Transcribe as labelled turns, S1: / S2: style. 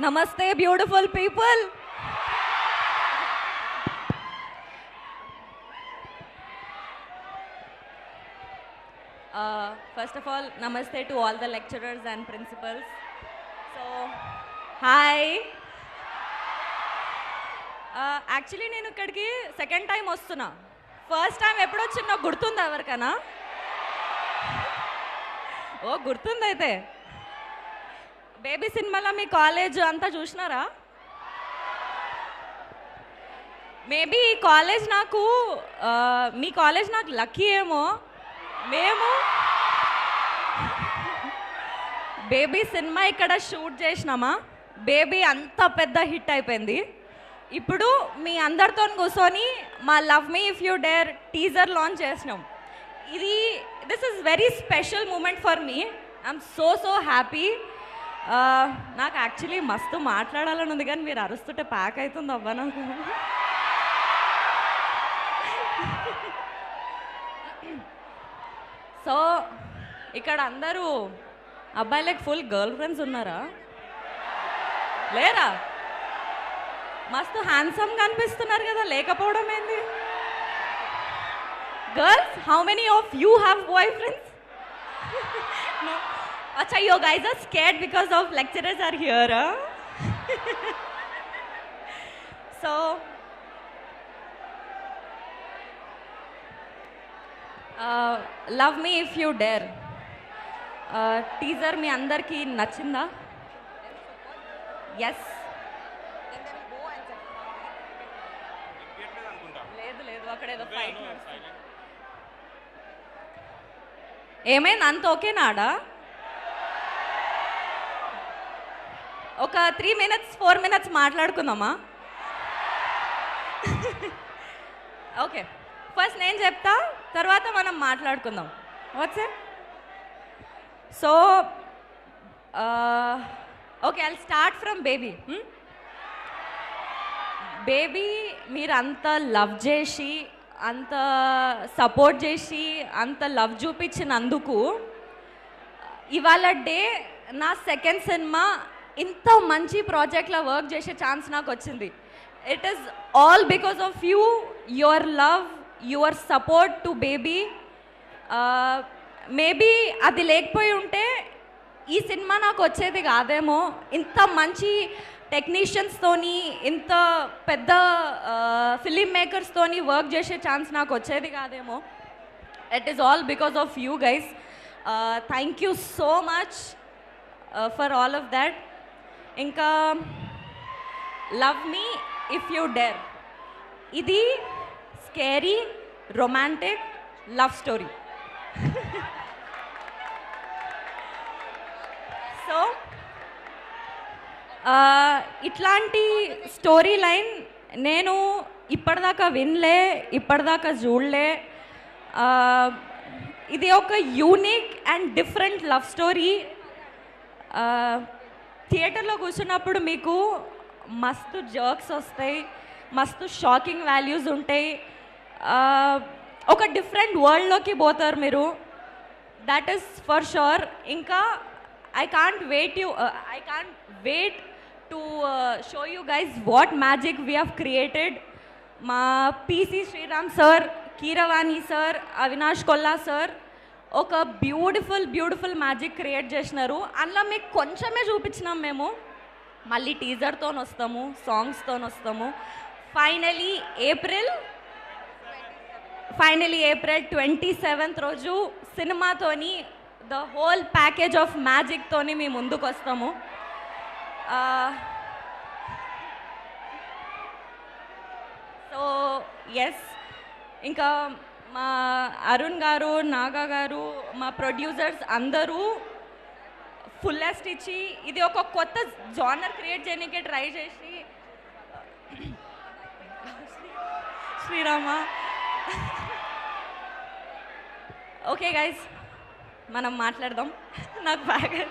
S1: Namaste, beautiful people. First of all, namaste to all the lecturers and principals. So, hi. Actually, నేను ఇక్కడికి second time వస్తున్నా. First time ఎప్పుడు వచ్చినా గుర్తుందా ఎవరికైనా? ఓ గుర్తుంది అయితే. బేబీ సినిమాలో మీ కాలేజ్ అంతా చూసినారా? మేబీ ఈ కాలేజ్ నాకు మీ కాలేజ్ నాకు లక్కీ ఏమో. మేము బేబీ సినిమా ఇక్కడ షూట్ చేసినామా, బేబీ అంత పెద్ద హిట్ అయిపోయింది. ఇప్పుడు మీ అందరితో కూర్చొని మా love me if you dare teaser launch చేసినాం. This is very special moment for me. I'm so happy. నాకు యాక్చువల్లీ మస్తు మాట్లాడాలని ఉంది, కానీ మీరు అరుస్తుంటే ప్యాక్ అవుతుంది అవ్వ నాకు. సో ఇక్కడ అందరూ అబ్బాయిలకు ఫుల్ గర్ల్ ఫ్రెండ్స్ ఉన్నారా? లేరా? మస్తు హ్యాండ్సమ్గా అనిపిస్తున్నారు కదా, లేకపోవడం ఏంది? Girls, how many of you have boyfriends? Acha, you guys are scared because of lecturers are here, huh? So, love me if you dare. Teaser మీ అందరికి నచ్చిందా? Yes. లేదు అక్కడ ఏదో ఫైట్ నడుస్తుంది. ఏమైంది, అంత ఓకేనాడా? ఒక 3 minutes 4 minutes మాట్లాడుకుందామా? ఓకే, ఫస్ట్ నేను చెప్తా, తర్వాత మనం మాట్లాడుకుందాం. What's so okay, I'll start from baby. Baby మీరు అంత లవ్ చేసి, అంత సపోర్ట్ చేసి, అంత లవ్ చూపించినందుకు ఇవాళ డే నా సెకండ్ సినిమా ఇంత మంచి ప్రాజెక్ట్లో వర్క్ చేసే ఛాన్స్ నాకు వచ్చింది. It is all because of you, your love, your support to baby. Maybe అది లేకపోయి ఉంటే ఈ సినిమా నాకు వచ్చేది కాదేమో. ఇంత మంచి టెక్నీషియన్స్తోని, ఇంత పెద్ద ఫిలిం మేకర్స్తోని వర్క్ చేసే ఛాన్స్ నాకు వచ్చేది కాదేమో. It is all because of you guys. Thank you so much for all of that. ఇంకా love me if you dare, ఇది scary romantic love story. So ఇట్లాంటి స్టోరీ లైన్ నేను ఇప్పటిదాకా వినలే, ఇప్పటిదాకా చూడలే. ఇది ఒక unique and different love story. థియేటర్లో కూర్చున్నప్పుడు మీకు మస్తు జర్క్స్ వస్తాయి, మస్తు షాకింగ్ వాల్యూస్ ఉంటాయి, ఒక డిఫరెంట్ వరల్డ్లోకి పోతారు మీరు. That is for sure. ఇంకా I can't wait to show you guys what magic we have created. మా PC Sriram sir, Keeravani sir, Avinash Kolla sir ఒక బ్యూటిఫుల్ మ్యాజిక్ క్రియేట్ చేసినారు. అందులో మీకు కొంచెమే చూపించినాం మేము. మళ్ళీ టీజర్తో వస్తాము, సాంగ్స్తో వస్తాము. ఫైనలీ ఏప్రిల్ 27th రోజు సినిమాతోని ద హోల్ ప్యాకేజ్ ఆఫ్ మ్యాజిక్తోని మేము ముందుకు వస్తాము. సో ఎస్, ఇంకా మా అరుణ్ గారు, నాగా గారు, మా ప్రొడ్యూసర్స్ అందరూ ఫుల్లెస్ట్ ఇచ్చి ఇది ఒక కొత్త జానర్ క్రియేట్ చేయడానికి ట్రై చేసి, శ్రీరామ. ఓకే గైస్, మనం మాట్లాడదాం. నాకు బాగా